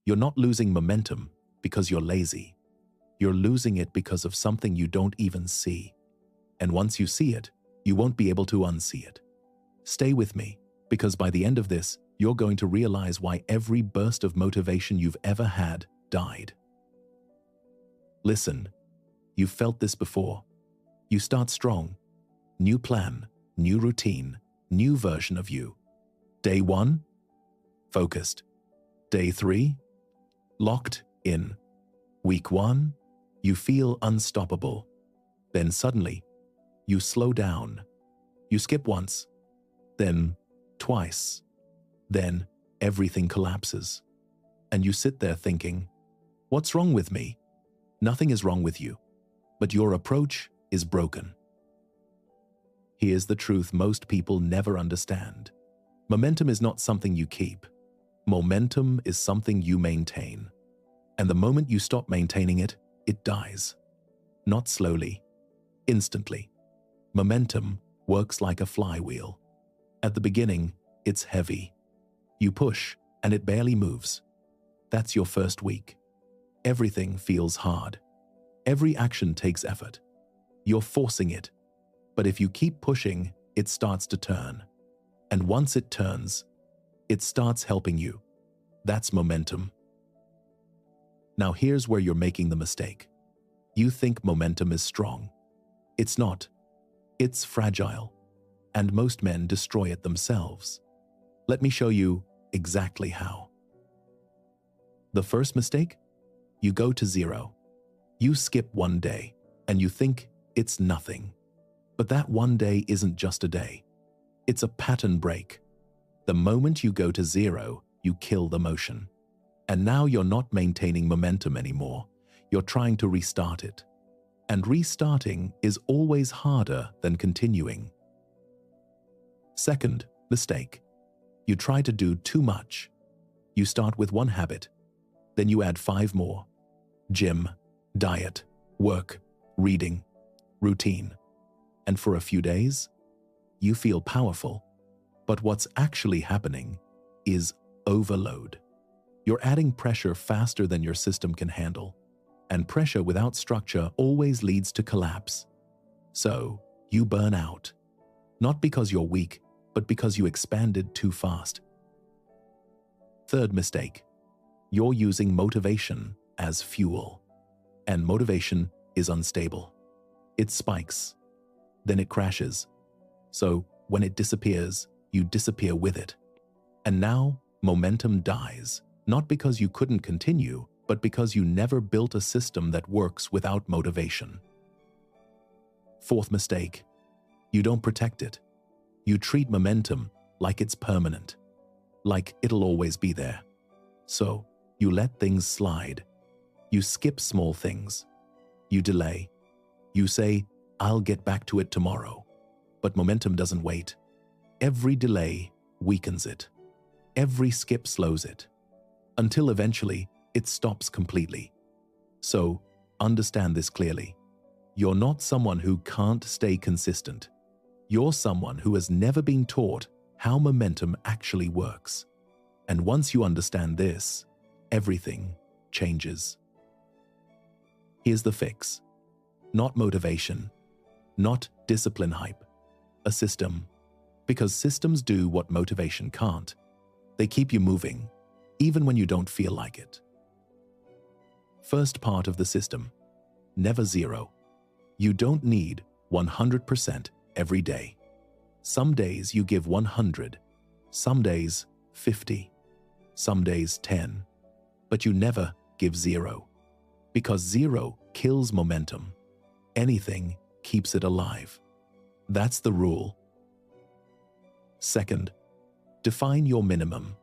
You're not losing momentum because you're lazy. You're losing it because of something you don't even see. And once you see it, you won't be able to unsee it. Stay with me, because by the end of this, you're going to realize why every burst of motivation you've ever had died. Listen, you've felt this before. You start strong. New plan, new routine, new version of you. Day 1, focused. Day 3, locked in. Week 1, you feel unstoppable. Then suddenly, you slow down. You skip once, then twice. Then everything collapses. And you sit there thinking, what's wrong with me? Nothing is wrong with you, but your approach is broken. Here's the truth most people never understand. Momentum is not something you keep. Momentum is something you maintain. And the moment you stop maintaining it, it dies. Not slowly, instantly. Momentum works like a flywheel. At the beginning, it's heavy. You push, and it barely moves. That's your first week. Everything feels hard. Every action takes effort. You're forcing it. But if you keep pushing, it starts to turn. And once it turns, it starts helping you. That's momentum. Now here's where you're making the mistake. You think momentum is strong. It's not. It's fragile. And most men destroy it themselves. Let me show you exactly how. The first mistake? You go to 0. You skip one day, and you think it's nothing. But that one day isn't just a day. It's a pattern break. The moment you go to 0, you kill the motion. And now you're not maintaining momentum anymore. You're trying to restart it. And restarting is always harder than continuing. Second mistake. You try to do too much. You start with one habit, then you add 5 more. Gym, diet, work, reading, routine. And for a few days, you feel powerful. But what's actually happening is overload. You're adding pressure faster than your system can handle. And pressure without structure always leads to collapse. So, you burn out. Not because you're weak, but because you expanded too fast. Third mistake. You're using motivation as fuel. And motivation is unstable. It spikes. Then it crashes. So, when it disappears, you disappear with it. And now, momentum dies. Not because you couldn't continue, but because you never built a system that works without motivation. Fourth mistake. You don't protect it. You treat momentum like it's permanent, like it'll always be there. So, you let things slide. You skip small things. You delay. You say, I'll get back to it tomorrow. But momentum doesn't wait. Every delay weakens it. Every skip slows it. Until eventually, it stops completely. So, understand this clearly. You're not someone who can't stay consistent. You're someone who has never been taught how momentum actually works. And once you understand this, everything changes. Here's the fix. Not motivation. Not discipline hype. A system. Because systems do what motivation can't. They keep you moving, even when you don't feel like it. First part of the system. Never 0. You don't need 100% every day. Some days you give 100, some days 50, some days 10, but you never give 0. Because 0 kills momentum. Anything keeps it alive. That's the rule. Second, define your minimum.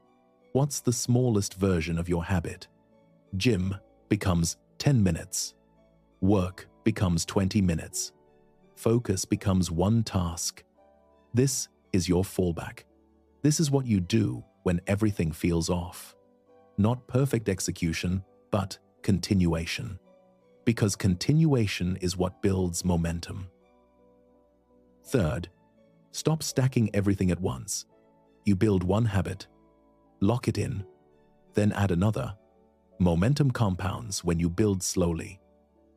What's the smallest version of your habit? Gym becomes 10 minutes. Work becomes 20 minutes. Focus becomes one task. This is your fallback. This is what you do when everything feels off. Not perfect execution, but continuation. Because continuation is what builds momentum. Third, stop stacking everything at once. You build one habit, lock it in, then add another, Momentum compounds when you build slowly.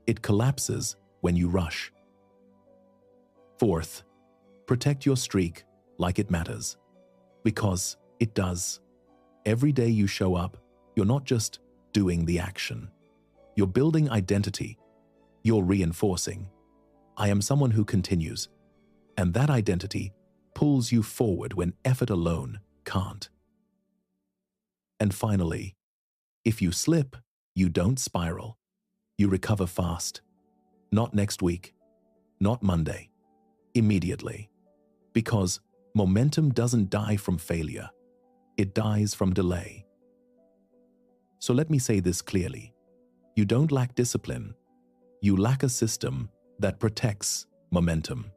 It collapses when you rush. Fourth, protect your streak like it matters. Because it does. Every day you show up, you're not just doing the action. You're building identity. You're reinforcing. I am someone who continues. And that identity pulls you forward when effort alone can't. And finally, if you slip, you don't spiral. You recover fast. Not next week. Not Monday. Immediately. Because momentum doesn't die from failure. It dies from delay. So let me say this clearly. You don't lack discipline. You lack a system that protects momentum.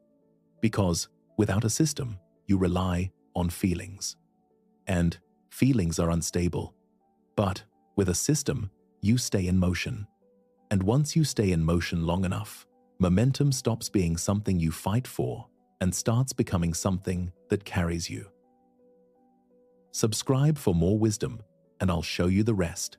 Because without a system, you rely on feelings. And feelings are unstable. But with a system, you stay in motion. And once you stay in motion long enough, momentum stops being something you fight for and starts becoming something that carries you. Subscribe for more wisdom, and I'll show you the rest.